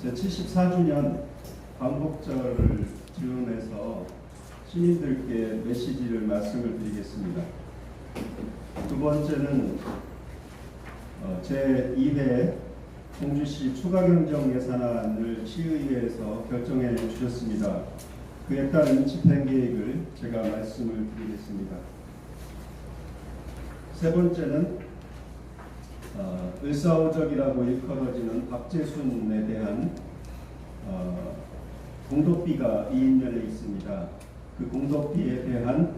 제74주년 광복절을 즈음해서 시민들께 메시지를 말씀을 드리겠습니다. 두 번째는 제2회 공주시 추가경정 예산안을 시의회에서 결정해 주셨습니다. 그에 따른 집행 계획을 제가 말씀을 드리겠습니다. 세 번째는 을사오적이라고 일컬어지는 박재순에 대한 공덕비가 이인년에 있습니다. 그 공덕비에 대한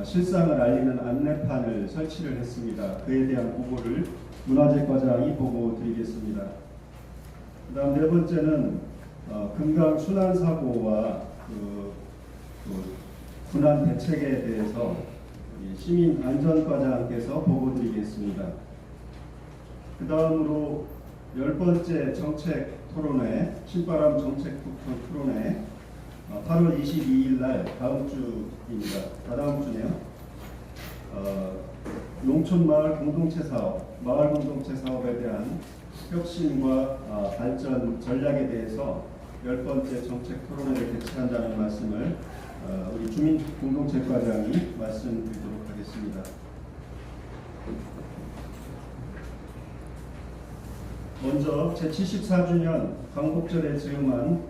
실상을 알리는 안내판을 설치를 했습니다. 그에 대한 보고를 문화재과장이 보고 드리겠습니다. 그 다음 네 번째는 금강 순환사고와 군안 대책에 대해서 시민안전과장께서 보고 드리겠습니다. 그 다음으로 10번째 정책 토론회, 신바람 정책 토론회 8월 22일 날 다음 주입니다. 다다음 주네요. 농촌마을 공동체 사업, 마을 공동체 사업에 대한 혁신과 발전 전략에 대해서 10번째 정책 토론회를 개최한다는 말씀을 우리 주민공동체과장이 말씀드리도록 하겠습니다. 먼저 제74주년 광복절에 즈음한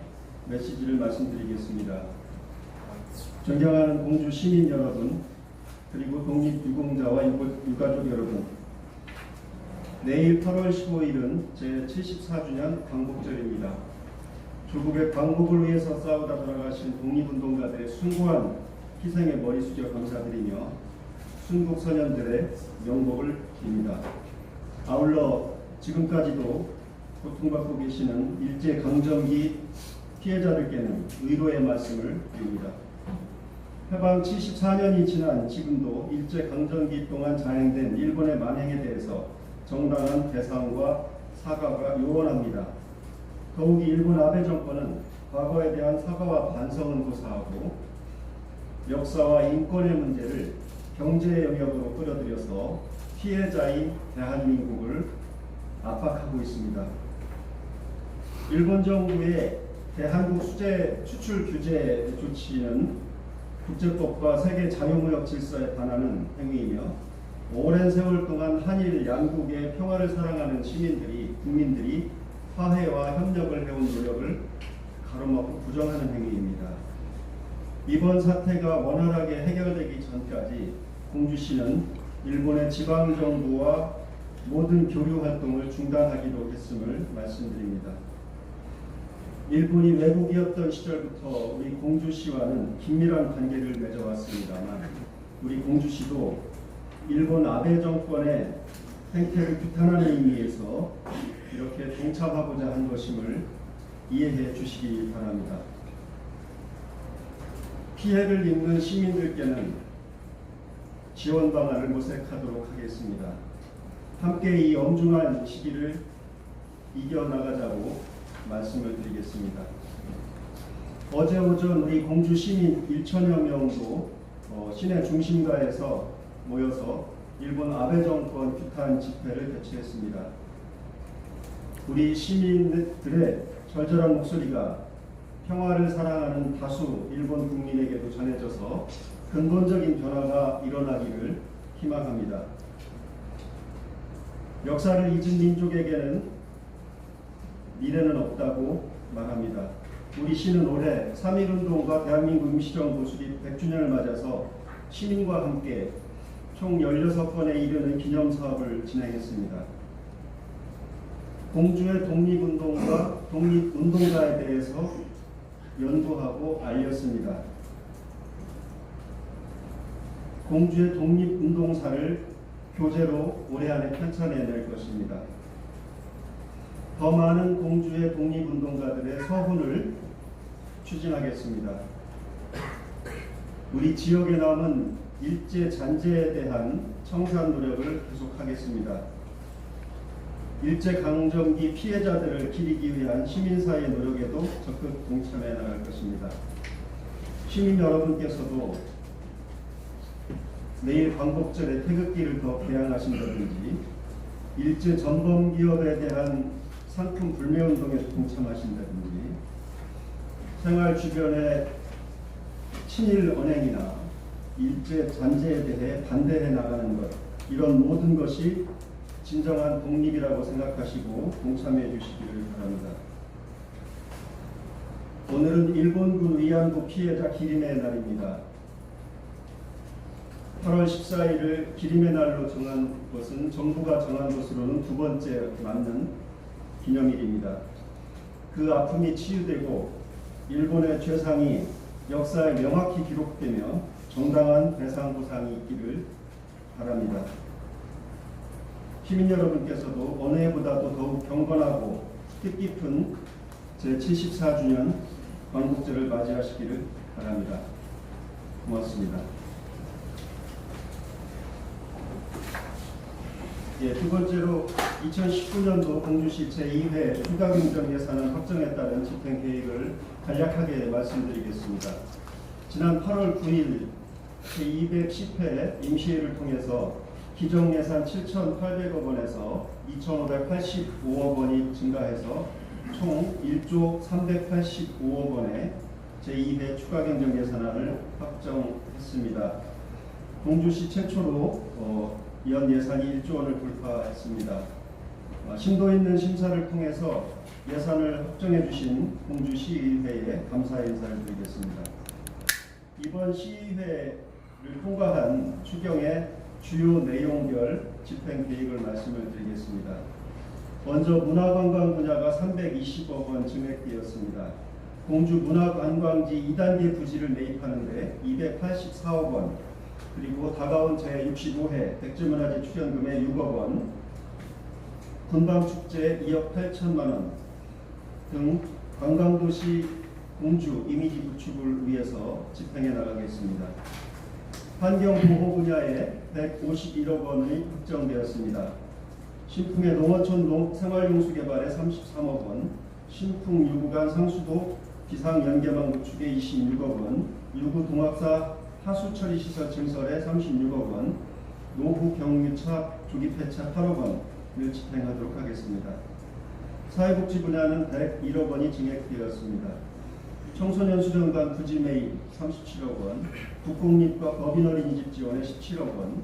메시지를 말씀드리겠습니다. 존경하는 공주 시민 여러분, 그리고 독립유공자와 유가족 여러분, 내일 8월 15일은 제74주년 광복절입니다. 조국의 광복을 위해서 싸우다 돌아가신 독립운동가들의 숭고한 희생에 머리 숙여 감사드리며 순국선현들의 명복을 빕니다. 아울러 지금까지도 고통받고 계시는 일제강점기 피해자들께는 위로의 말씀을 드립니다. 해방 74년이 지난 지금도 일제강점기 동안 자행된 일본의 만행에 대해서 정당한 배상과 사과가 요원합니다. 더욱이 일본 아베 정권은 과거에 대한 사과와 반성은 고사하고 역사와 인권의 문제를 경제 영역으로 끌어들여서 피해자인 대한민국을 압박하고 있습니다. 일본 정부의 대한국 수재 추출 규제 조치는 국제법과 세계 자유무역 질서에 반하는 행위이며 오랜 세월 동안 한일 양국의 평화를 사랑하는 국민들이 화해와 협력을 해온 노력을 가로막고 부정하는 행위입니다. 이번 사태가 원활하게 해결되기 전까지 공주시는 일본의 지방정부와 모든 교류 활동을 중단하기로 했음을 말씀드립니다. 일본이 외국이었던 시절부터 우리 공주시와는 긴밀한 관계를 맺어왔습니다만 우리 공주시도 일본 아베 정권의 행태를 규탄하는 의미에서 이렇게 동참하고자 한 것임을 이해해 주시기 바랍니다. 피해를 입는 시민들께는 지원 방안을 모색하도록 하겠습니다. 함께 이 엄중한 시기를 이겨나가자고 말씀을 드리겠습니다. 어제 오전 우리 공주 시민 1천여 명도 시내 중심가에서 모여서 일본 아베 정권 규탄 집회를 개최했습니다. 우리 시민들의 절절한 목소리가 평화를 사랑하는 다수 일본 국민에게도 전해져서 근본적인 변화가 일어나기를 희망합니다. 역사를 잊은 민족에게는 미래는 없다고 말합니다. 우리 시는 올해 3.1운동과 대한민국 임시정부 수립 100주년을 맞아서 시민과 함께 총 16건에 이르는 기념사업을 진행했습니다. 공주의 독립운동과 독립운동가에 대해서 연구하고 알렸습니다. 공주의 독립운동사를 교재로 올해 안에 편찬해낼 것입니다. 더 많은 공주의 독립운동가들의 서훈을 추진하겠습니다. 우리 지역에 남은 일제 잔재에 대한 청산 노력을 계속하겠습니다. 일제강점기 피해자들을 기리기 위한 시민사회 노력에도 적극 동참해 나갈 것입니다. 시민 여러분께서도 내일 광복절에 태극기를 더 개양하신다든지 일제 전범 기업에 대한 상품 불매운동에 동참하신다든지 생활 주변의 친일 언행이나 일제 잔재에 대해 반대해 나가는 것, 이런 모든 것이 진정한 독립이라고 생각하시고 동참해 주시기를 바랍니다. 오늘은 일본군 위안부 피해자 기림의 날입니다. 8월 14일을 기림의 날로 정한 것은 정부가 정한 것으로는 두 번째 맞는 기념일입니다. 그 아픔이 치유되고 일본의 죄상이 역사에 명확히 기록되며 정당한 배상 보상이 있기를 바랍니다. 시민 여러분께서도 어느 해보다도 더욱 경건하고 뜻깊은 제74주년 광복절을 맞이하시기를 바랍니다. 고맙습니다. 두 번째로 2019년도 공주시 제2회 추가경정 예산안 확정에 따른 집행 계획을 간략하게 말씀드리겠습니다. 지난 8월 9일 제210회 임시회를 통해서 기정 예산 7,800억 원에서 2,585억 원이 증가해서 총 1조 385억 원의 제2회 추가경정 예산안을 확정했습니다. 공주시 최초로 연 예산이 1조 원을 돌파했습니다. 심도 있는 심사를 통해서 예산을 확정해 주신 공주시의회에 감사 인사를 드리겠습니다. 이번 시의회를 통과한 추경의 주요 내용별 집행 계획을 말씀을 드리겠습니다. 먼저 문화관광 분야가 320억 원 증액되었습니다. 공주 문화관광지 2단계 부지를 매입하는 데 284억 원, 그리고 다가온 제65회 백제문화재 출연금에 6억 원, 군방축제 2억 8천만 원 등 관광도시 공주 이미지 구축을 위해서 집행해 나가겠습니다. 환경보호 분야에 151억 원이 확정되었습니다. 신풍의 농어촌 생활용수 개발에 33억 원, 신풍 유구간 상수도 비상연계망 구축에 26억 원, 유구 동학사 하수처리 시설 증설에 36억 원, 노후 경유차 조기 폐차 8억 원을 집행하도록 하겠습니다. 사회복지 분야는 101억 원이 증액되었습니다. 청소년 수련관 부지 매입 37억 원, 국공립과 법인 어린이집 지원에 17억 원,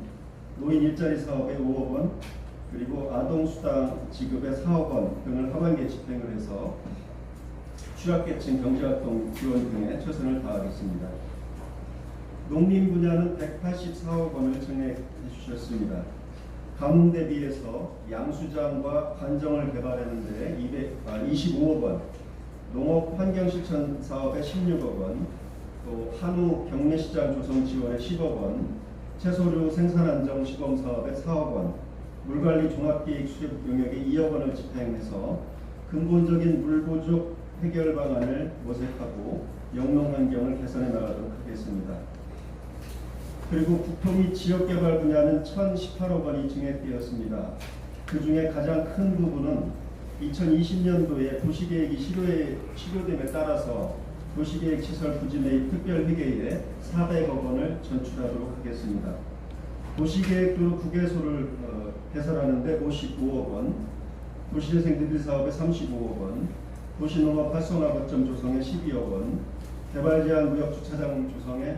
노인 일자리 사업에 5억 원, 그리고 아동수당 지급에 4억 원 등을 하반기에 집행을 해서 취약계층 경제활동 지원 등에 최선을 다하겠습니다. 농림 분야는 184억 원을 증액해 주셨습니다. 가뭄 대비해서 양수장과 관정을 개발하는 데 25억 원, 농업 환경실천 사업에 16억 원, 또 한우 경매시장 조성 지원에 10억 원, 채소류 생산안정 시범 사업에 4억 원, 물관리 종합계획 수립 용역에 2억 원을 집행해서 근본적인 물 부족 해결 방안을 모색하고 영농 환경을 개선해 나가도록 하겠습니다. 그리고 국토 및 지역개발 분야는 1,018억 원이 증액되었습니다. 그 중에 가장 큰 부분은 2020년도에 도시계획이 실효됨에 따라서 도시계획 시설 부지 매입 특별회계에 400억 원을 전출하도록 하겠습니다. 도시계획도로 국외소를 개설하는 데 55억 원, 도시재생 느빌 사업에 35억 원, 도시농업 활성화 거점 조성에 12억 원, 개발제한 구역 주차장 조성에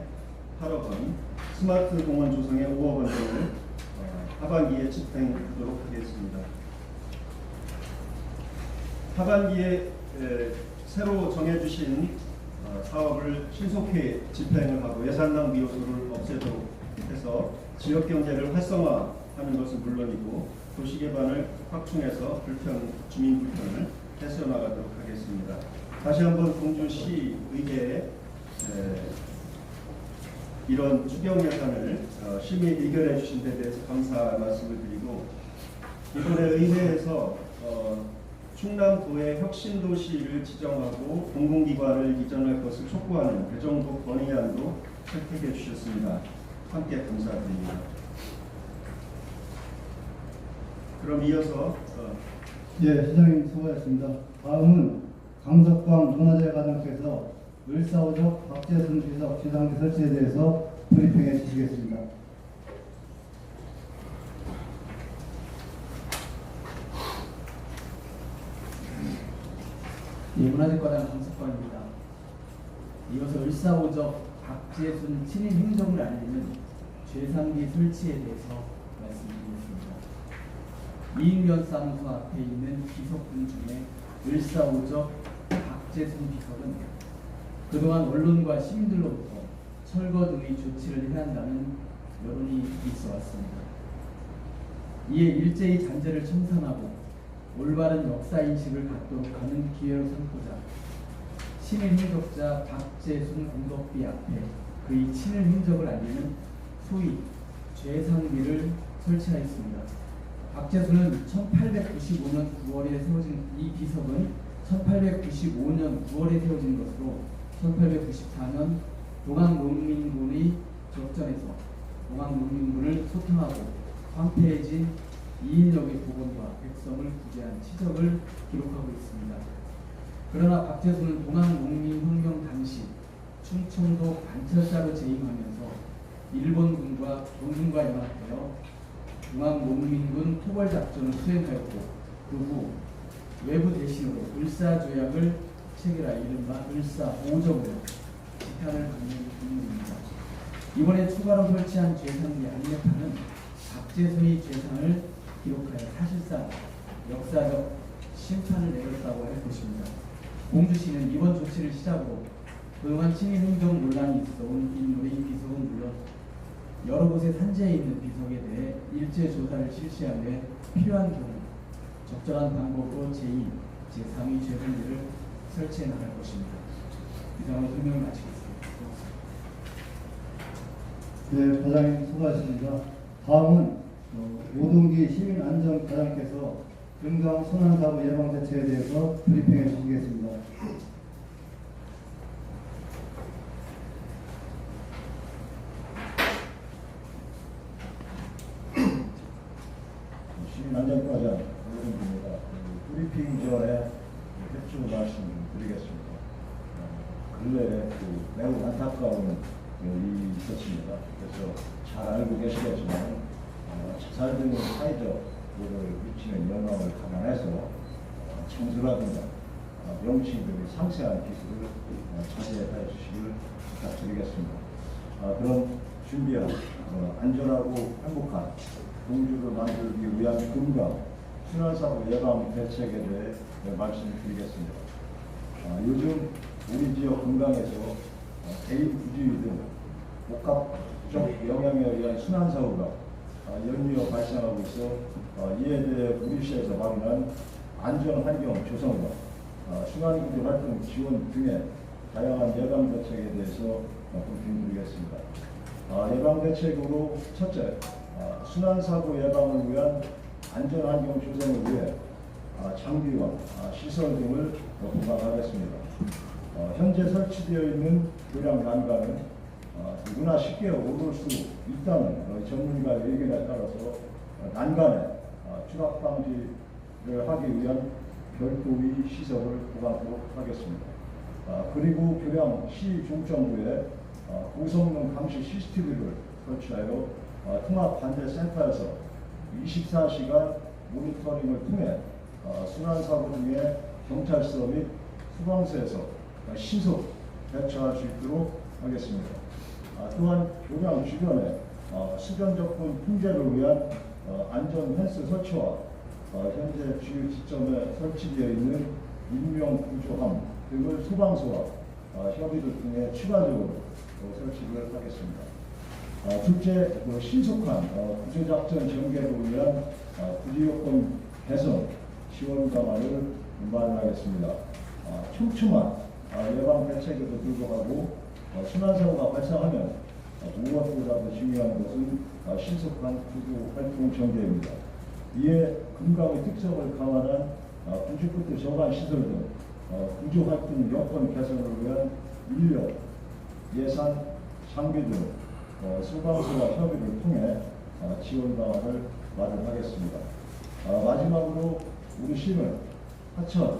8억 원, 스마트 공원 조성에 5억 원 등을 하반기에 집행하도록 하겠습니다. 하반기에 새로 정해주신 사업을 신속히 집행을 하고 예산 낭비 요소를 없애도록 해서 지역 경제를 활성화하는 것은 물론이고 도시 개발을 확충해서 주민 불편을 해소해 나가도록 하겠습니다. 다시 한번 공주시 의회에 이런 추경 예산을 심의 의결해 주신 데 대해서 감사 말씀을 드리고, 이번에 의회에서 충남도의 혁신도시를 지정하고 공공기관을 이전할 것을 촉구하는 개정법 건의안도 채택해 주셨습니다. 함께 감사드립니다. 그럼 이어서 시장님 수고하셨습니다. 다음은 강석광 문화재과장께서 을사오적 박재순 비석 시상기 설치에 대해서 브리핑해 주시겠습니다. 문화재과장 강석광입니다. 이어서 을사오적 박재순 친일 행적을 알리는 죄상비 설치에 대해서 말씀드리겠습니다. 이인변사무소 앞에 있는 비석분 중에 을사오적 박재순 비석은 그동안 언론과 시민들로부터 철거 등의 조치를 해야 한다는 여론이 있어 왔습니다. 이에 일제히 잔재를 청산하고 올바른 역사인식을 갖도록 하는 기회로 삼고자 친일 행적자 박재순 공덕비 앞에 그의 친일 행적을 알리는 소위 죄상비를 설치하였습니다. 박재순은 1895년 9월에 세워진 이 비석은 1895년 9월에 세워진 것으로 1894년 동학농민군의 적전에서 동학농민군을 소탕하고 황폐해진 이인력의 복원과 백성을 구제한 치적을 기록하고 있습니다. 그러나 박재순은 동학농민혁명 당시 충청도 관철사로 재임하면서 일본군과 경군과 연합하여 동학농민군 토벌작전을 수행하였고 그 후 외부 대신으로 을사조약을 체결하여 이른바 을사오적으로 지탄을 받는 인물입니다. 이번에 추가로 설치한 죄상비 안내판은 박재순의 죄상을 기록하여 사실상 역사적 심판을 내렸다고 할 것입니다. 공주시는 이번 조치를 시작으로 그동안 친일 행정 논란이 있어온 인물의 비석은 물론 여러 곳에 산재해 있는 비석에 대해 일제 조사를 실시하는 데 필요한 경우 적절한 방법으로 제2, 제3의 죄상비를 설치해 나갈 것입니다. 이상으로 설명을 마치겠습니다. 네, 과장님 수고하셨습니다. 다음은 오동기 시민안전과장께서 금강 순환사고 예방 대책에 대해서 브리핑해 주시겠습니다. 시민안전과장 오동기입니다. 브리핑 전에 대충 말씀드리겠습니다. 근래에 매우 안타까운 일이 있었습니다. 그래서 잘 알고 계시겠지만 자살 등의 사회적 미치는 영향을 감안해서 청소라든가 명칭 등의 상세한 기술을 자세히 주시길 부탁드리겠습니다. 그런 준비한 안전하고 행복한 동주를 만들기 위한 금강 순환사고 예방 대책에 대해 말씀드리겠습니다. 요즘 우리 지역 금강에서 개인 부주의 등 복합적 영향에 의한 순환사고가 연이어 발생하고 있어 이에 대해 우리시에서 마련한 안전환경 조성과 순환구조 활동 지원 등의 다양한 예방 대책에 대해서 말씀드리겠습니다. 예방 대책으로 첫째, 순환사고 예방을 위한 안전환경 조성을 위해 장비와 시설 등을 보강하겠습니다. 현재 설치되어 있는 교량 난간은 누구나 쉽게 오를 수 있다는 전문가의 의견에 따라서 난간에 추락 방지를 하기 위한 별도의 시설을 보강하도록 하겠습니다. 그리고 교량 시 중점부에 고성능 감시 CCTV를 설치하여 통합반대센터에서 24시간 모니터링을 통해 순환사고 중에 경찰서 및 소방서에서 신속 대처할 수 있도록 하겠습니다. 또한 교량 주변에 수변적분 통제를 위한 안전 펜스 설치와 현재 주요 지점에 설치되어 있는 인명구조함 등을 소방서와 협의를 통해 추가적으로 설치를 하겠습니다. 둘째, 신속한 구조작전 전개를 위한 구조요건 개선 지원 방안을 마련하겠습니다. 촘촘한 예방 대책에도 불구하고 순환사고가 발생하면 무엇보다도 중요한 것은 신속한 구조 활동 전개입니다. 이에 금강의 특성을 감안한 구조부터 저간 시설 등 구조 활동 여건 개선을 위한 인력, 예산, 장비 등 소방서와 협의를 통해 지원 방안을 마련하겠습니다. 마지막으로 우리 시는 하천,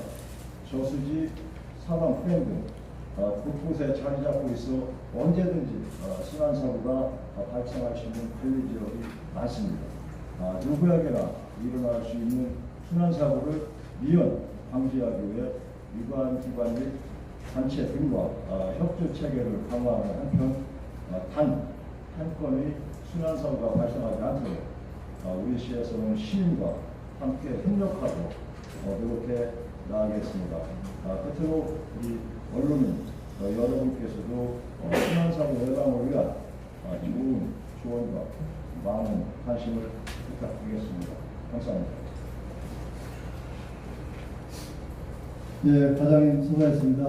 저수지, 사방댐 등 곳곳에 자리 잡고 있어 언제든지 순환사고가 발생할 수 있는 관리 지역이 많습니다. 누구에게나 일어날 수 있는 순환사고를 미연 방지하기 위해 유관 기관 및 단체 등과 협조 체계를 강화하는 한편 한 건의 순환 사고가 발생하지 않도록 우리 시에서는 시민과 함께 협력하고 노력해 나가겠습니다. 끝으로 우리 언론인 여러분께서도 순환 사고 예방을 위한 좋은 조언과 많은 관심을 부탁드리겠습니다. 감사합니다. 예, 과장님 수고하셨습니다.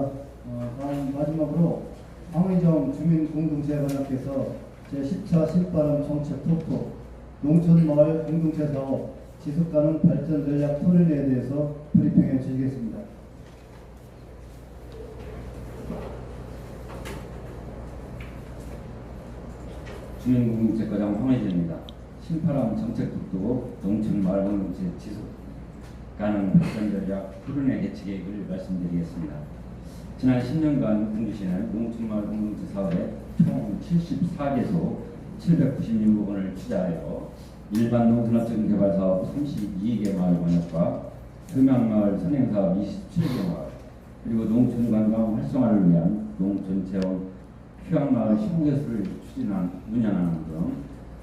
다음 마지막으로 황의정 주민공동체관장께서 제10차 신바람 정책 톡톡 농촌마을 공동체 사업 지속가능 발전 전략 토론회에 대해서 브리핑해 주시겠습니다. 주민공동체과장 황혜진입니다. 신파람 정책국도 농촌마을 공동체 지속 가능 발전 전략 토론회 개최 계획을 말씀드리겠습니다. 지난 10년간 공주시는 농촌마을 공동체 사업에 총 74개소 796억 원을 투자하여 일반 농촌업종 개발 사업 32개 마을 번역과 휴양마을 선행사업 27개 마을, 그리고 농촌 관광 활성화를 위한 농촌 체험 휴양마을 15개소를 운영하는 등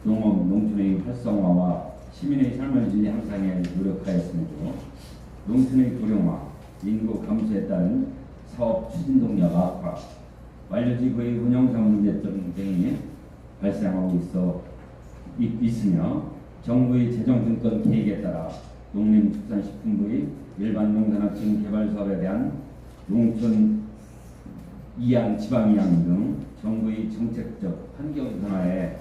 농업 농촌의 활성화와 시민의 삶의 질 향상에 노력하였으므로 농촌의 고령화, 인구 감소에 따른 사업 추진 동력 악화, 완료지구의 운영상 문제점 등이 발생하고 있으며 정부의 재정증권 계획에 따라 농림축산식품부의 일반 농산업종 개발 사업에 대한 농촌 이양, 지방이양 등 정부의 정책적 환경 변화에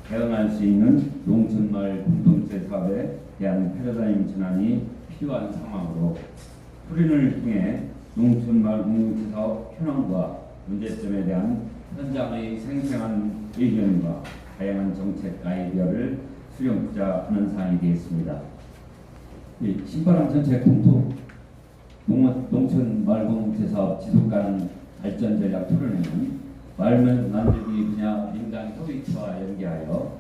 대응할 수 있는 농촌마을 공동체 사업에 대한 패러다임 전환이 필요한 상황으로 토론을 통해 농촌마을 공동체 사업 현황과 문제점에 대한 현장의 생생한 의견과 다양한 정책 아이디어를 수렴하는 사항이 되겠습니다. 신바람 정책 통토 농촌마을 공동체 사업 지속가능 발전 전략 토론회는 마을 만들기 분야 민간 협의체와 연계하여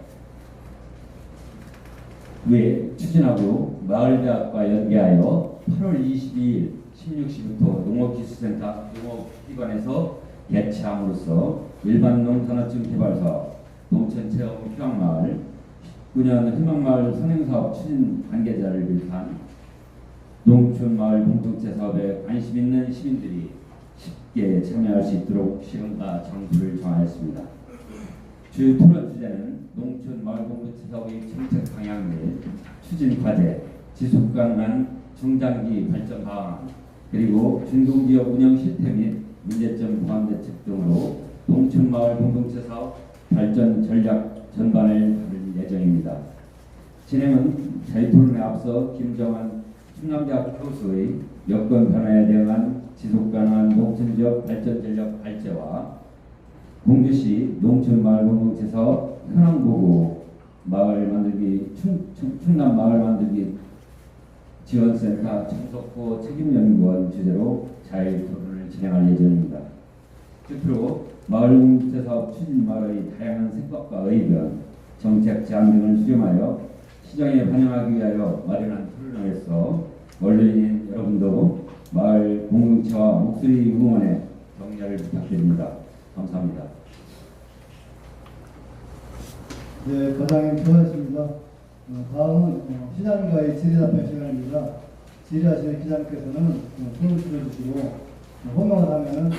추진하고 마을대학과 연계하여 8월 22일 16시부터 농업기술센터 농업기관에서 개최함으로써 일반 농산업종 개발사업, 농촌체험 휴양마을, 9년 희망마을 선행사업 추진 관계자를 비롯한 농촌마을 공동체 사업에 관심 있는 시민들이 쉽게 참여할 수 있도록 시간과 장소를 정하였습니다. 주요 토론 주제는 농촌 마을 공동체 사업의 정책 방향 및 추진 과제, 지속 가능한 중장기 발전 방안, 그리고 중동지역 운영 실태 및 문제점 보완 대책 등으로 농촌 마을 공동체 사업 발전 전략 전반을 다룰 예정입니다. 진행은 저희 토론에 앞서 김정환 충남대학 교수의 여건 변화에 대응한 지속가능한 농촌지역 발전 전략 발제와 공주시 농촌마을 공동체 사업 현황보고 마을 만들기 충남 마을 만들기 지원센터 청석호 책임연구원 주제로 자유 토론을 진행할 예정입니다. 끝으로 마을 공동체 사업 추진 마을의 다양한 생각과 의견, 정책 제안 등을 수렴하여 시정에 반영하기 위하여 마련한 토론회에서 언론인 여러분도 마을 공동체와 목소리 응원에 격려를 부탁드립니다. 감사합니다. 네, 과장님 수고하셨습니다. 다음은 시장님과의 질의답변 시간입니다. 질의하시는 기자님께서는 손을 들어주시고 호명을 하면은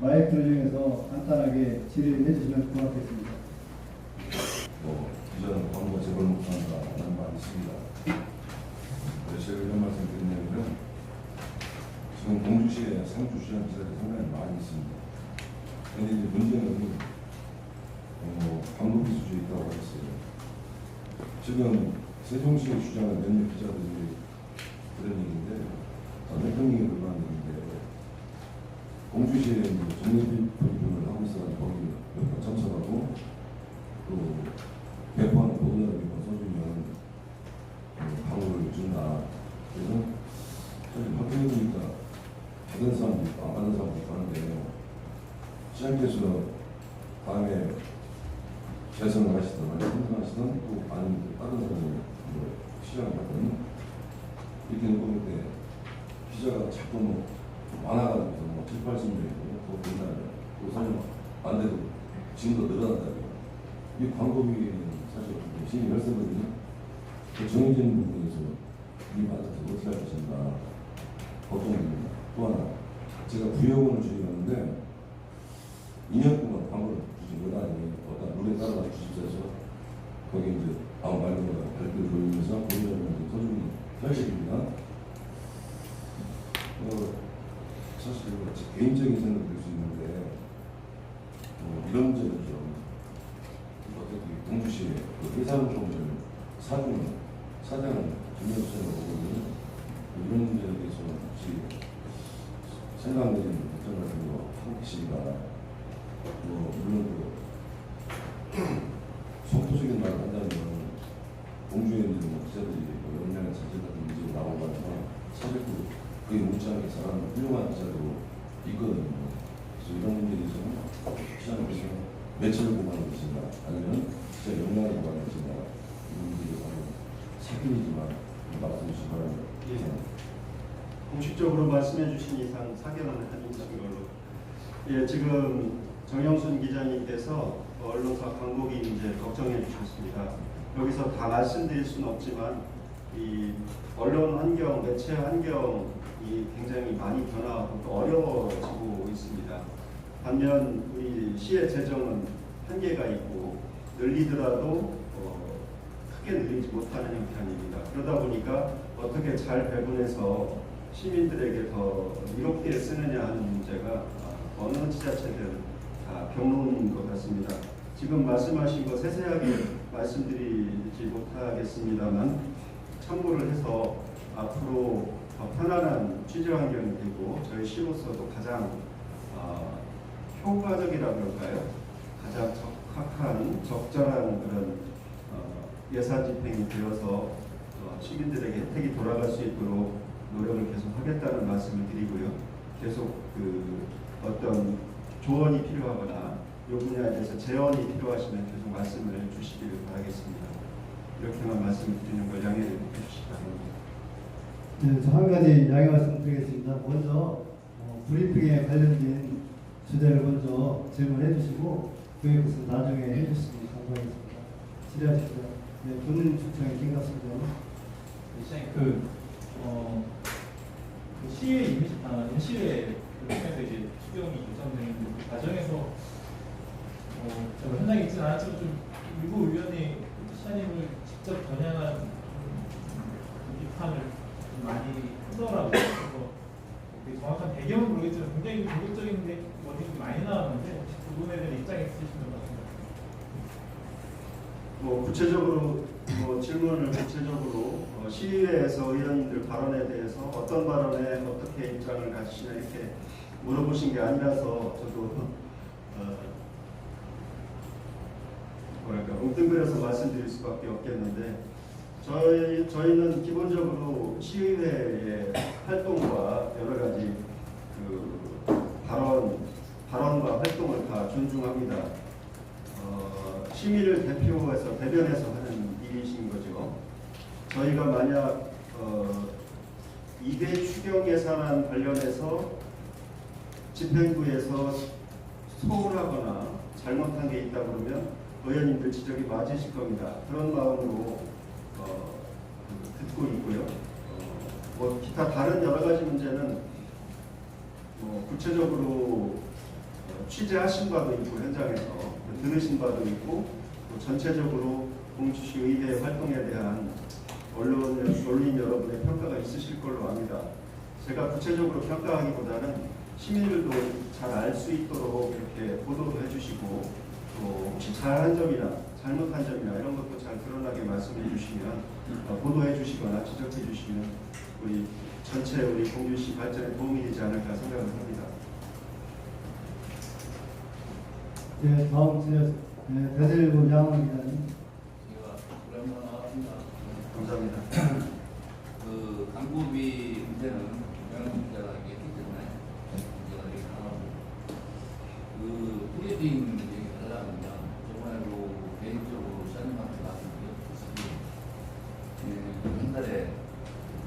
마이크를 이용해서 간단하게 질의해 주시면 고맙겠습니다. 기자는 광고 제발 못한다는 말이 있습니다. 제가 이런 말씀 드리냐면 지금 공주시에 상주시장 기자들이 상당히 많이 있습니다. 그런데 이제 문제는 광고 기술이 있다고 했어요. 지금 세종시의 주장은 몇몇 기자들이 그런 얘기인데 대통령이 그러한 얘기인데 공주시에 정리비분을 하고 있어가지고 거기 몇 번 참석하고 또 배포하는 보도자료 몇번 써주면 광고를 준다. 그래서 저희 확인해보니까 받은 사람도 있고 안 받은 사람도 있고 하는데 시장께서 다음에 재선을 하시든 아니면 선정하시든 또 아니면 다른 사람이 시장을 하든 이렇게 보는데 기자가 자꾸 좀 많아가지고 뭐 7, 80명이고 또 옛날에 또 사실 반대로 지금도 늘어난다고요. 이 광고비는 사실 신이 열세거든요. 그 정해진 부분에서 이 받아서 어떻게 할 것인가 걱정됩니다. 또 하나 제가 구역원을 주임하는데 2년 동안 광고를 주지 못하니 어떤 룰에 따라서 주집사에서 거기 이제 아무 말보다 발표를 돌리면서 본인들한테 서준 현실입니다. 사실 제 개인적인 생각이 들 수 있는데 이런 문제는 좀 어떻게 동주시에 그 회사활동을 사주는 사장은 김영수라고 보거든요. 이런 문제에 대해서 혹시 생각내는 입장 같은 거 하고 계시니까 물론 속도적인 말을 한다면 공주에 있는 기자들이 역량의 자질 같은 문제가 나오고 나서 사실 그게 못지않게 사람은 훌륭한 기자도 있거든요. 그래서 이런 문제에 대해서는 기자님께서 매체를 보관하는 것인가 아니면 기자 역량을 보관하는 것인가 이런 문제에 대해서 사견이지만 말씀해 주시기 바랍니다. 공식적으로 말씀해 주신 이상 사견은 해주신 걸로. 예, 지금 정영순 기자님께서 언론사 광고비 문제 걱정해 주셨습니다. 여기서 다 말씀드릴 수는 없지만 이 언론 환경, 매체 환경이 굉장히 많이 변화하고 또 어려워지고 있습니다. 반면 우리 시의 재정은 한계가 있고 늘리더라도 크게 늘리지 못하는 형편입니다. 그러다 보니까 어떻게 잘 배분해서 시민들에게 더 이롭게 쓰느냐 하는 문제가 어느 지자체든 다 경로인 것 같습니다. 지금 말씀하신 거 세세하게 말씀드리지 못하겠습니다만 참고를 해서 앞으로 더 편안한 취재 환경이 되고 저희 시로서도 가장 효과적이라고 할까요? 가장 적절한 그런 예산 집행이 되어서 시민들에게 혜택이 돌아갈 수 있도록 노력을 계속 하겠다는 말씀을 드리고요. 계속 그 어떤 조언이 필요하거나 이 분야에 대해서 제언이 필요하시면 계속 말씀을 주시기를 바라겠습니다. 이렇게만 말씀을 드리는 걸 양해해 주시기 바랍니다. 네, 저 한 가지 양해 말씀드리겠습니다. 먼저 브리핑에 관련된 주제를 먼저 질문해 주시고 그에 대해서 나중에 해주시면 감사하겠습니다. 질의하십시오. 네, 본인 주장이 김갑수입니다. 시장님 시의회 임시회 그러면서 이제 추경이 요청되는 그 과정에서 제가 현장에 있지는 않았지만 좀 일부 의원이 시장님을 직접 겨냥한 비판을 좀 많이 하더라고요. 그래서 정확한 배경은 모르겠지만 굉장히 공격적인 워딩이 많이 나왔는데 혹시 그 부분에 대한 입장이 있으시면 구체적으로 질문을 구체적으로 시의회에서 의원님들 발언에 대해서 어떤 발언에 어떻게 입장을 가지시냐 이렇게 물어보신 게 아니라서 저도 웅뚱그려서 말씀드릴 수밖에 없겠는데 저희는 기본적으로 시의회의 활동과 여러 가지 그 발언과 활동을 다 존중합니다. 시민을 대변해서 하는 일이신 거죠. 저희가 만약 2대 추경 예산안 관련해서 집행부에서 소홀하거나 잘못한 게 있다 그러면 의원님들 지적이 맞으실 겁니다. 그런 마음으로 듣고 있고요. 기타 다른 여러 가지 문제는 구체적으로 취재하신 바도 있고 현장에서 들으신 바도 있고 또 전체적으로 공주시 의회 활동에 대한 언론인 여러분의 평가가 있으실 걸로 압니다. 제가 구체적으로 평가하기보다는 시민들도 잘 알 수 있도록 이렇게 보도도 해주시고 또 혹시 잘한 점이나 잘못한 점이나 이런 것도 잘 드러나게 말씀해 주시면 보도해 주시거나 지적해 주시면 우리 전체 우리 공주시 발전에 도움이 되지 않을까 생각을 합니다. 네, 다음 질의 대대일보 양원 기자님. 제가 오랜만에 나왔습니다. 감사합니다. 그 광고비 문제는 중요한 문제가 있기 때문에 문제가 되게 강하고 그 브리핑 얘기하려면요 저번에도 개인적으로 시장님한테 말씀드렸듯이 한 달에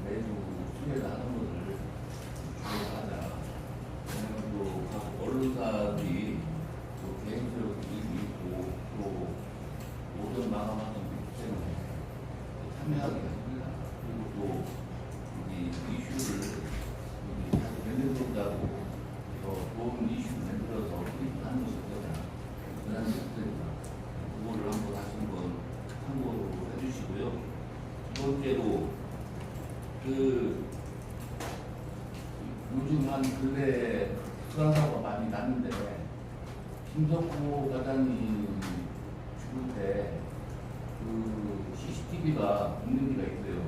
매주 수요일 하는 것을 주로 하자 좋은 이슈 만들어서 하는 것이 어떠냐 그런 생각입니다. 그거를 다시 한번 참고로 해주시고요. 두 번째로 요즘 한 근래 수상사고가 많이 났는데 김석호 과장이 죽을 때 CCTV가 없는 데가 있어요.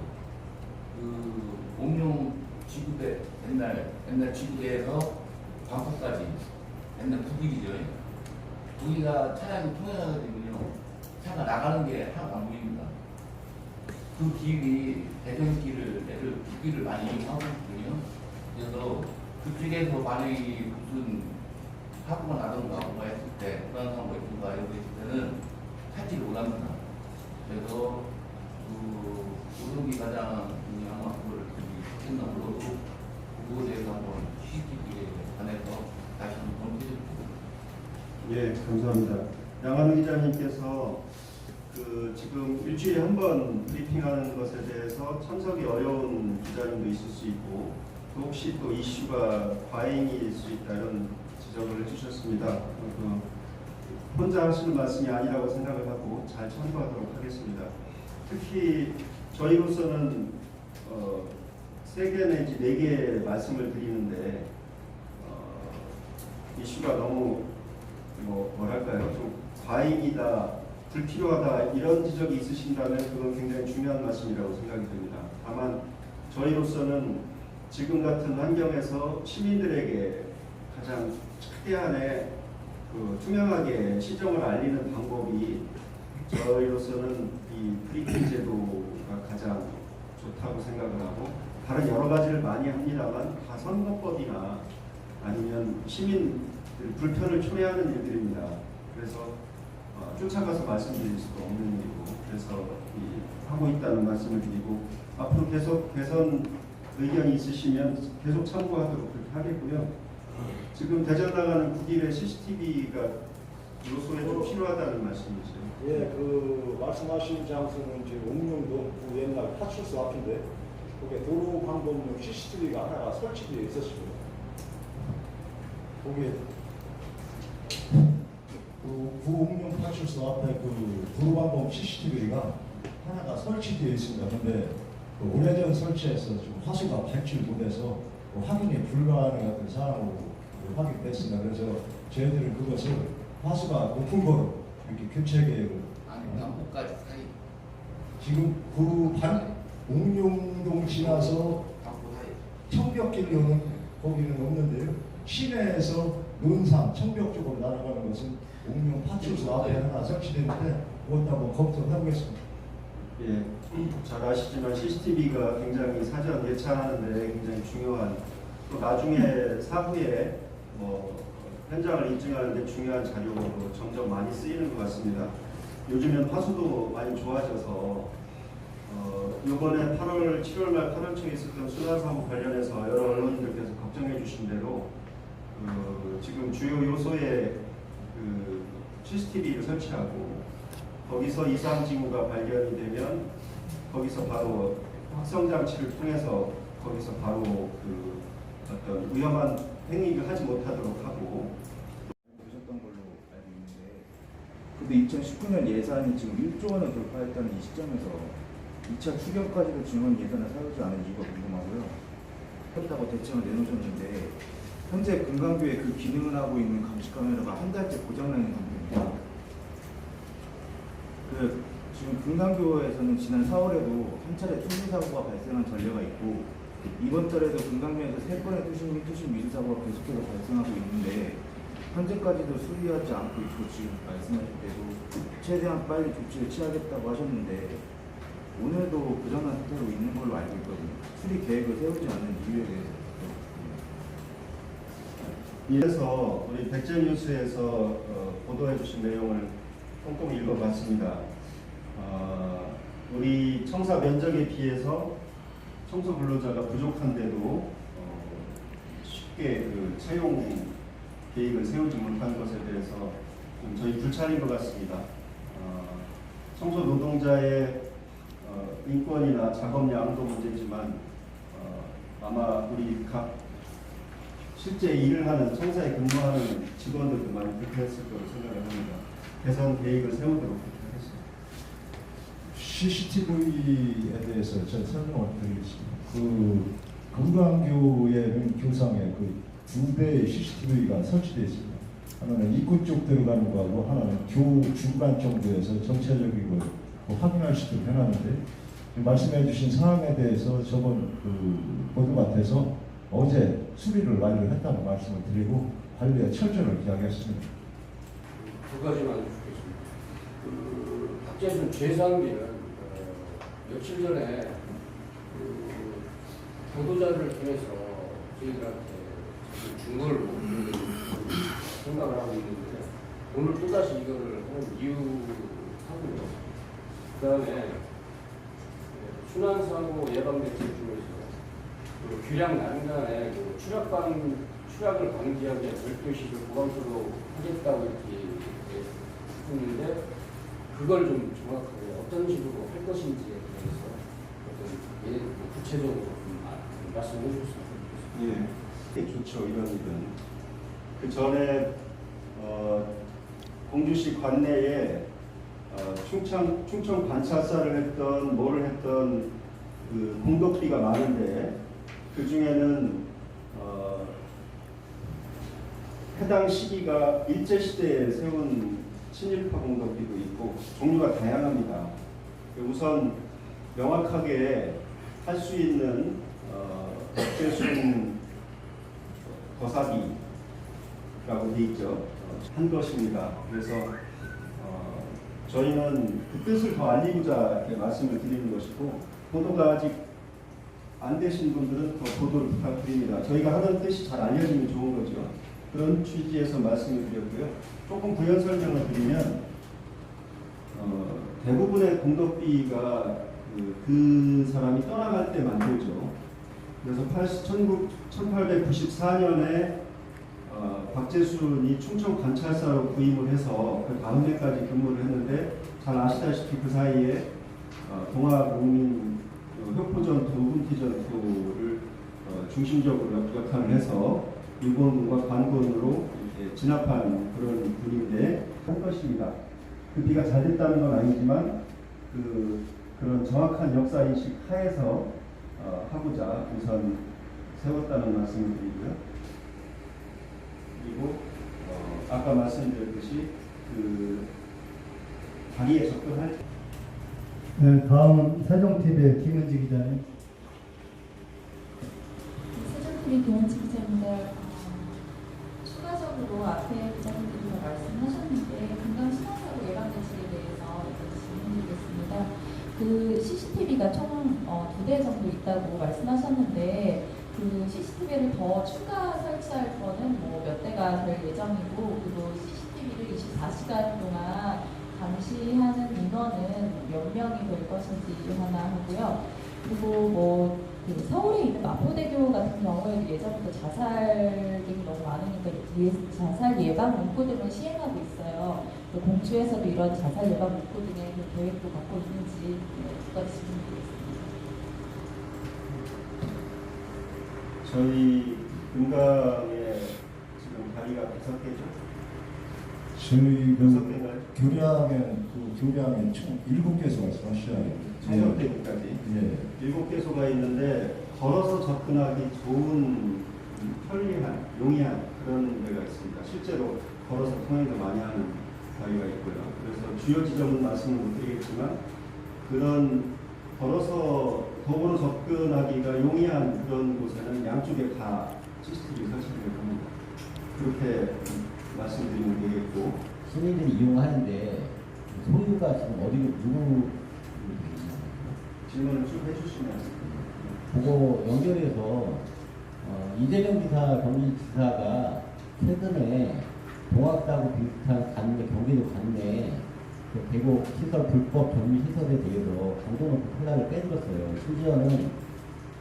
옥룡 지구대 옛날 지구대에서 광포까지 옛날 북일이죠. 거기가 차량이 통행하거든요. 차가 나가는 게 하나도 안 보입니다. 그 길이 대전길을 북길을 많이 이용하고 있거든요. 그래서 그쪽에서 만약에 무슨 사고가 나던가 뭐가 했을 때 그런 사고가 있던가 이런 거 있을 때는 찾지를 못합니다. 그래서 오동기 과장이 아마 그걸 했나 몰라도 그거에 대해서 한번 CCTV에 관해서 다시 한번 검토해 주십시오. 예, 감사합니다. 양한우 기자님께서 지금 일주일에 한 번 브리핑하는 것에 대해서 참석이 어려운 기자님도 있을 수 있고 또 혹시 또 이슈가 과잉일 수 있다 이런 지적을 해주셨습니다. 혼자 하시는 말씀이 아니라고 생각을 하고 잘 참고하도록 하겠습니다. 특히 저희로서는 3개 내지 4개 말씀을 드리는데 이슈가 너무 뭐랄까요 좀 과잉이다 불필요하다 이런 지적이 있으신다면 그건 굉장히 중요한 말씀이라고 생각이 듭니다. 다만 저희로서는 지금 같은 환경에서 시민들에게 가장 최대한의 투명하게 시정을 알리는 방법이 저희로서는 이 브리핑 제도가 가장 좋다고 생각을 하고 다른 여러 가지를 많이 합니다만 다 선거법이나 아니면 시민들 불편을 초래하는 일들입니다. 그래서 쫓아가서 말씀드릴 수도 없는 일이고 그래서 하고 있다는 말씀을 드리고 앞으로 계속 개선 의견이 있으시면 계속 참고하도록 그렇게 하겠고요. 지금 대전 나가는 국일의 CCTV가 요소에 좀 필요하다는 말씀이죠. 예, 말씀하신 장소는 이제 옥룡동 옛날 파출소 앞인데 거기에 도로 방범용 CCTV가 하나가 설치되어 있었습니다. 거기에 구옥룡 파출소 앞에 도로방범 CCTV가 하나가 설치되어 있습니다. 그런데 오래전 설치해서 지금 화수가 발출 못해서 확인이 불가능한 사항으로 확인됐습니다. 그래서 저희들은 그것을 화수가 높은 거로 이렇게 교체 계획을 남북까지 사이 지금 옥룡동 지나서 남북 사이 청벽길로는 거기는 없는데요. 시내에서 논산 청벽 쪽으로 날아가는 것은 옥룡 파출소 앞에 하나 설치되는데 그것도 한번 검토를 해보겠습니다. 예, 잘 아시지만 CCTV가 굉장히 사전 예찬하는데 굉장히 중요한 또 나중에 사후에 현장을 인증하는 데 중요한 자료로 점점 많이 쓰이는 것 같습니다. 요즘엔 화수도 많이 좋아져서 이번에 7월 말 8월 초에 있었던 순환사고 관련해서 여러 언론인들께서 걱정해 주신 대로 지금 주요 요소에 CCTV를 설치하고 거기서 이상 징후가 발견이 되면 거기서 바로 확성 장치를 통해서 거기서 바로 어떤 위험한 행위를 하지 못하도록 하고 되셨던 걸로 알고 있는데 근데 2019년 예산이 지금 1조 원을 돌파했다는 이 시점에서 2차 추경까지도 증원 예산을 사용하지 않은 이유가 궁금하고요. 하겠다고 대책을 내놓으셨는데 현재 금강교에 그 기능을 하고 있는 감시 카메라가 한 달째 고장난 상태입니다. 지금 금강교에서는 지난 4월에도 한 차례 투신 사고가 발생한 전례가 있고 이번 달에도 금강면에서 3건의 투신 미수 사고가 계속해서 발생하고 있는데 현재까지도 수리하지 않고 있고 지금 말씀하실 때도 최대한 빨리 조치를 취하겠다고 하셨는데 오늘도 고장난 상태로 있는 걸로 알고 있거든요. 수리 계획을 세우지 않는 이유에 대해서 이래서 우리 백제뉴스에서 보도해 주신 내용을 꼼꼼히 읽어봤습니다. 우리 청사 면적에 비해서 청소 근로자가 부족한데도 쉽게 채용 계획을 세우지 못한 것에 대해서 좀 저희 불찰인 것 같습니다. 청소 노동자의 인권이나 작업량도 문제지만 아마 우리 각 실제 일을 하는 청사에 근무하는 직원들도 많이 불편했을 거라고 생각을 합니다. 개선 계획을 세우도록 하겠습니다. CCTV에 대해서 제가 설명을 드리겠습니다. 그 금강교의 교상에 그 두 대의 CCTV가 설치되어 있습니다. 하나는 입구 쪽 들어가는 거하고 하나는 교 중간 정도에서 전체적인 걸 확인할 수 있도록 해놨는데 말씀해 주신 사항에 대해서 저번 그 보도밭에서 어제 수리를 완료를 했다는 말씀을 드리고 관리에 철저를 기하겠습니다. 두 가지만 주겠습니다. 박재순 재상비는 며칠 전에 보도자를 통해서 저희들한테 중거를 생각을 하고 있는데 오늘 또다시 이거를 하는 이유하고요. 그 다음에 순환사고 예방대책 중에서 규량 난간에 추락을 방지하기 위한 별도시를 보강토로 하겠다고 이렇게 했는데 그걸 좀 정확하게 어떤 식으로 할 것인지에 대해서 어떤 구체적으로 좀 말씀해 주셨으면 좋겠습니다. 예, 좋죠. 이런 일은 그 전에 공주시 관내에 충청 관찰사를 했던 뭐를 했던 그 공덕비가 많은데 그 중에는 해당 시기가 일제 시대에 세운 친일파 공덕비도 있고 종류가 다양합니다. 우선 명확하게 할 수 있는 박재순 거사비라고 돼 있죠. 한 것입니다. 그래서 저희는 그 뜻을 더 알리고자 이렇게 말씀을 드리는 것이고 보도가 아직 안 되신 분들은 더 보도를 부탁드립니다. 저희가 하는 뜻이 잘 알려지면 좋은 거죠. 그런 취지에서 말씀을 드렸고요. 조금 부연 설명을 드리면 대부분의 공덕비가 그 사람이 떠나갈 때 만들죠. 그래서 1894년에 박재순이 충청 관찰사로 부임을 해서 그 다음 해까지 근무를 했는데 잘 아시다시피 그 사이에 동아국민 혁포전투, 훈티전투를 중심적으로 역할을 해서 일본군과 관군으로 이렇게 진압한 그런 분인데 한 것입니다. 그 비가 잘 됐다는 건 아니지만 그런 정확한 역사 인식 하에서 하고자 우선 세웠다는 말씀을 드리고요. 그리고 아까 말씀드렸듯이 그 다리에 접근할 때 네, 다음은 세종TV의 김은지 기자님. 세종TV 김은지 기자입니다. 추가적으로 앞에 기자님들이 말씀하셨는데 금강순환사고 예방대책에 대해서 질문드리겠습니다. 그 CCTV가 총 2대 정도 있다고 말씀하셨는데 그 CCTV를 더 추가 설치할 거는 뭐 몇 대가 될 예정이고 그리고 CCTV를 24시간 동안 감시하는 인원은 몇 명이 될 것인지 하나 하고요. 그리고 뭐 그 서울에 있는 마포대교 같은 경우에 예전부터 자살들이 너무 많으니까 자살 예방 문구 등을 시행하고 있어요. 또 공주에서도 이런 자살 예방 문구 등의 그 계획도 갖고 있는지 두 가지 질문드리겠습니다. 저희 금강에 지금 다리가 5개죠? 저희 그 교량에 총 7개소 말씀하시잖아요. 청정대교까지 예. 7개소가 있는데 걸어서 접근하기 좋은 편리한, 용이한 그런 데가 있습니다. 실제로 걸어서 통행도 많이 하는 다리가 있고요. 그래서 주요 지점은 말씀을 못 드리겠지만 그런 도보로 접근하기가 용이한 그런 곳에는 양쪽에 다 CCTV 설치되어 합니다. 그렇게 말씀드리면 되겠고 시민들이 이용하는데 소유가 지금 어디로 누구 질문을 쭉 해주시면 그거 연결해서 이재명 지사, 경기지사가 최근에 동학사고 비슷한 갔는데 경기도 갔는데 그 계곡 시설 불법 정비 시설에 대해서 강도놓고 탈락을 빼들었어요. 심지어는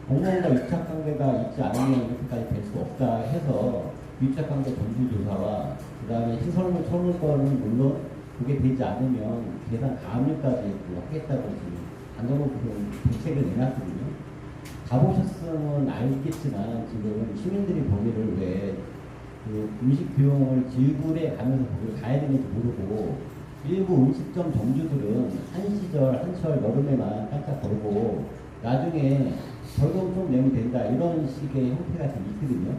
공무원과 유착관계가 있지 않으면 이렇게까지 될 수 없다 해서 유착관계 전수조사와 그 다음에 시설물 처분권은 물론 그게 되지 않으면 계산 가압류까지 하겠다고 지금 강도놓고 대책을 내놨거든요. 가보셨으면 알겠지만 지금 시민들이 보기를 왜그 음식 비용을 지구에 가면서 거기 가야 되는지 모르고 일부 음식점 점주들은 한 시절 한철 여름에만 깜짝 벌고 나중에 벌금 좀 내면 된다 이런 식의 형태가 좀 있거든요.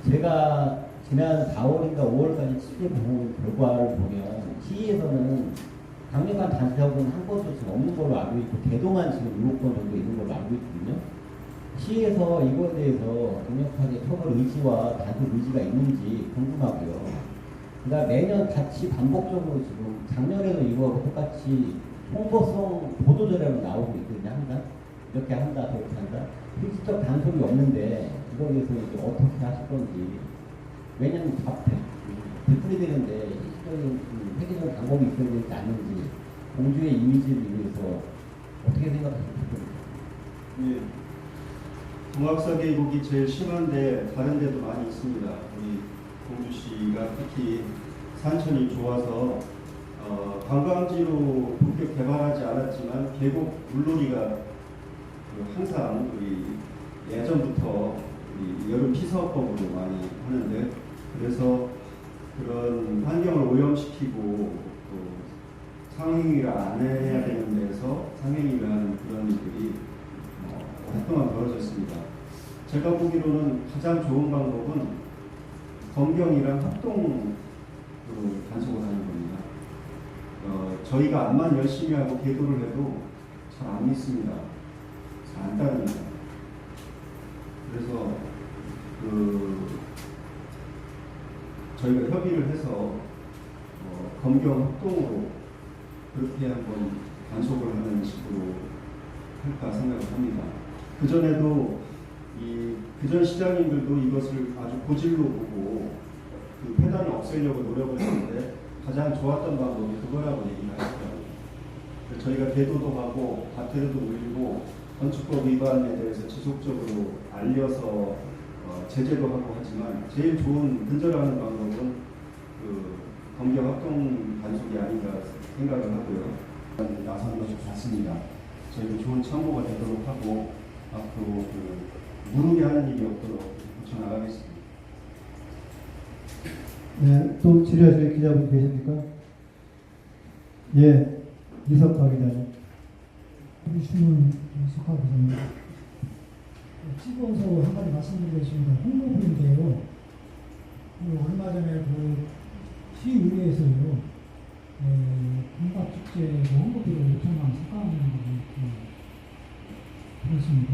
제가 지난 4월인가 5월까지 취재 본 결과를 보면 시에서는 강력한 단속은 한 건도 지금 없는 걸로 알고 있고 개도만 지금 7건 정도 있는 걸로 알고 있거든요. 시에서 이거에 대해서 강력하게 처벌 의지와 단속 의지가 있는지 궁금하고요. 그러니까 매년 같이 반복적으로 지금 작년에도 이거하고 똑같이 홍보성 보도자료로 나오고 있거든요. 항상 이렇게 한다 저렇게 한다. 실질적 단속이 없는데 이거에 대해서 이제 어떻게 하실 건지 왜냐면 되풀이 되는데 실질적인 회계적 방법이 있어야 되지 않는지 공주의 이미지를 위해서 어떻게 생각하십니까? 예. 동학사 계곡이 제일 심한데 다른 데도 많이 있습니다. 우리 공주시가 특히 산천이 좋아서 관광지로 본격 개발하지 않았지만 계곡 물놀이가 항상 우리 예전부터 우리 여름 피서법으로 많이 하는데 그래서 그런 환경을 오염시키고 또 상행위를 안 해야 되는 데서 상행위를 하는 그런 일들이 오랫동안 벌어졌습니다. 제가 보기로는 가장 좋은 방법은 검경이랑 합동으로 단속을 하는 겁니다. 저희가 암만 열심히 하고 계도를 해도 잘 안 믿습니다. 잘 안 따릅니다. 그래서 저희가 협의를 해서 검경 합동으로 그렇게 한번 단속을 하는 식으로 할까 생각을 합니다. 그전에도 그전 시장님들도 이것을 아주 고질로 보고 그 폐단을 없애려고 노력을 했는데 가장 좋았던 방법이 그거라고 얘기를 하시더라고요. 저희가 계도도 하고 과태료도 올리고 건축법 위반에 대해서 지속적으로 알려서 제재도 하고 하지만 제일 좋은 근절하는 방법은 그 검경 합동 단속이 아닌가 생각을 하고요. 나서는 것이 좋습니다. 저희도 좋은 참고가 되도록 하고 앞으로 무릎이 하는 일이 없도록 고쳐나가겠습니다. 네, 또 질의하실 기자분 계십니까? 예, 이석화 기자님. 우리 주문 석화 기자님. 찍어서 한 가지 말씀드리겠습니다. 홍보부인데요. 얼마 전에 그 시의회에서요, 동박축제 홍보비를 5천만 원 삭감하는 걸 들었습니다.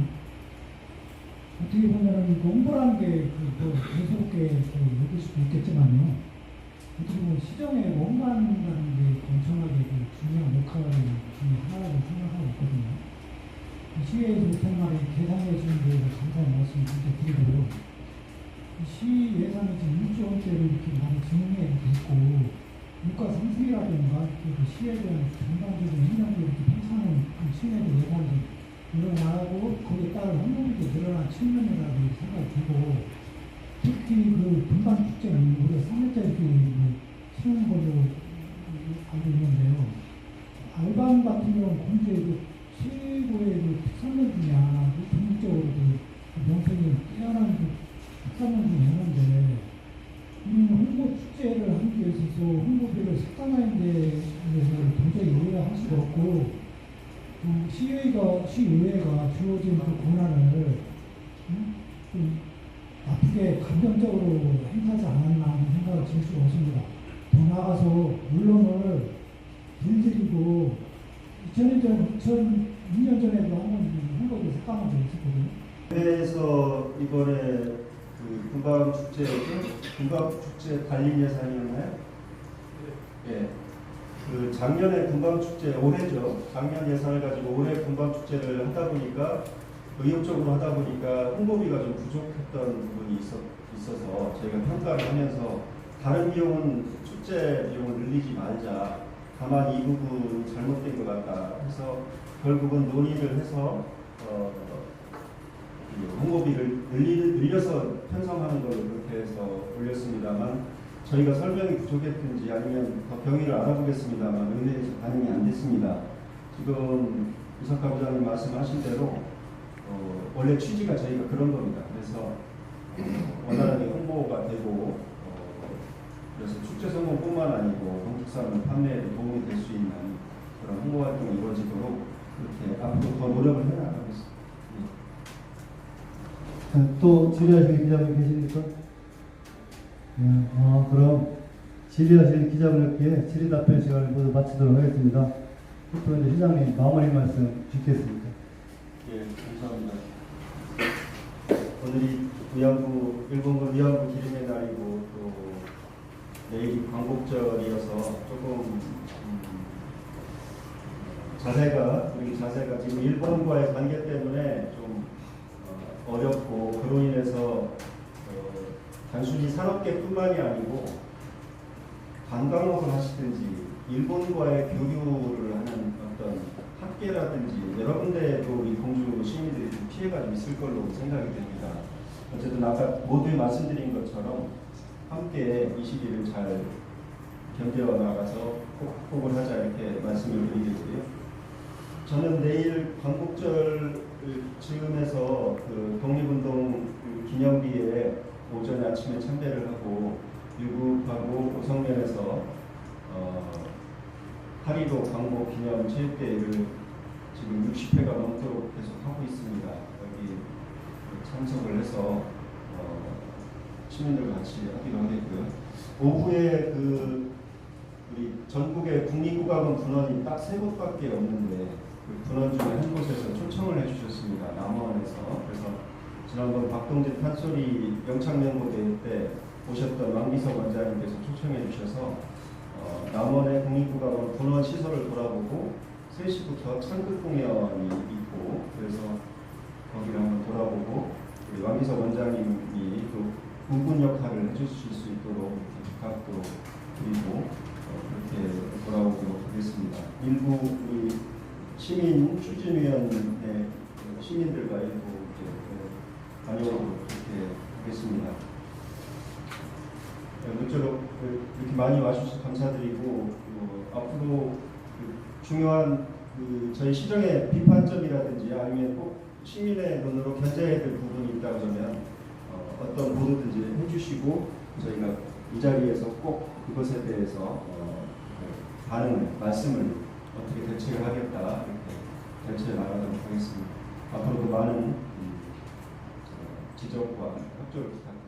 어떻게 보면 홍보라는 게 대수롭게 여길 수도 있겠지만요. 어떻게 보면 시정의 원만이라는 게 엄청나게 중요한 역할 중에 하나라고 생각하고 있거든요. 시의회에서 5천만 원 계산해 주는 데에 감사의 말씀 드리고요. 시 예산이 지금 1조 원대로 이렇게 많이 진행이 됐고, 물가 상승이라든가 시에 대한 전반적인 행정도 이렇게 편성하는 측면의 예산이 늘어나고 거기에 따른 홍보비도 늘어난 측면이라고 생각이 들고, 특히 그 분반 축제는 우리가 3회째 이렇게 치르는 걸로 알고 있는데요. 알밤 같은 경우는 공주의 최고의 특산물 분야, 전국적으로 명성이 뛰어난 특산물 중에 하나인데, 우리는 홍보 축제를 하기 위해서 홍보비를 삭감하는 데 도저히 이해할 수가 없고, 시의회가 주어진 그 권한을 나쁘게 감정적으로 행사하지 않았나 하는 생각을 질 수가 없습니다. 더 나아가서 물론을 길들이고 2002년 전에도 한번 홍보비 삭감한 적이 있었거든요. 그래서 이번에 그 금방축제 관리 예산이었나요? 예. 그 작년에 금방축제 올해죠. 작년 예산을 가지고 올해 금방축제를 하다 보니까 의욕적으로 하다 보니까 홍보비가 좀 부족했던 부분이 있어서 저희가 평가를 하면서 다른 비용은 축제 비용을 늘리지 말자. 다만 이 부분이 잘못된 것 같다 해서 결국은 논의를 해서 홍보비를 늘려서 편성하는 걸로 그렇게 해서 올렸습니다만 저희가 설명이 부족했든지 아니면 더 경위를 알아보겠습니다만 의회에서 반영이 안 됐습니다. 지금 이석화 부장님 말씀하신 대로 원래 취지가 저희가 그런 겁니다. 그래서 원활하게 홍보가 되고 그래서 축제 성공뿐만 아니고 농축산물 판매에도 도움이 될 수 있는 그런 홍보 활동이 이루어지도록 그렇게 앞으로 더 노력을 해나가겠습니다. 또 질의하실 기자분 계십니까? 네, 그럼 질의하실 기자분께 질의 답변 시간을 모두 마치도록 하겠습니다. 또 이제 시장님 마무리 말씀 주시겠습니까? 예, 감사합니다. 오늘이 일본군 위안부 기림의 날이고 또 내일이 광복절이어서 조금 우리 자세가 지금 일본과의 관계 때문에 좀 어렵고 그로 인해서 단순히 산업계뿐만이 아니고 관광업을 하시든지 일본과의 교류를 하는 어떤 학계라든지 여러 군데에도 우리 공주 시민들이 좀 피해가 좀 있을 걸로 생각이 됩니다. 어쨌든 아까 모두 말씀드린 것처럼 함께 이 시기를 잘 견뎌 나가서 극복을 하자 이렇게 말씀을 드리겠고요. 저는 내일 광복절 즈음에서 그 독립운동 기념비에 오전에 아침에 참배를 하고 일국하고 오성면에서 8.15 광복 기념 체육대회를 지금 60회가 넘도록 계속 하고 있습니다. 여기 참석을 해서 시민들 같이 하기로 하겠고요. 오후에 우리 전국의 국립국악원 분원이 딱 3곳밖에 없는데 그 분원 중에 한 곳에서 초청을 해주셨습니다. 남원에서. 그래서 지난번 박동진 판소리 영창명곡대회 때 오셨던 왕기석 원장님께서 초청해 주셔서 남원의 국립국악원 분원 시설을 돌아보고 3시부터 창극 공연이 있고 그래서 거기를 한번 돌아보고 우리 왕기석 원장님이 또 군군 역할을 해주실 수 있도록 부탁도 드리고 그렇게 돌아오도록 하겠습니다. 일부 우리 시민 추진위원회 시민들과 일부 다녀오도록 그렇게 하겠습니다. 모쪼록 이렇게 많이 와주셔서 감사드리고 앞으로 중요한 저희 시정의 비판점이라든지 아니면 꼭 시민의 눈으로 견제해야 될 부분이 있다고 하면 어떤 보도든지 해주시고 저희가 이 자리에서 꼭 그것에 대해서 말씀을 어떻게 대책을 하겠다 이렇게 대처해 나가도록 하겠습니다. 앞으로도 많은 지적과 협조를 부탁드립니다.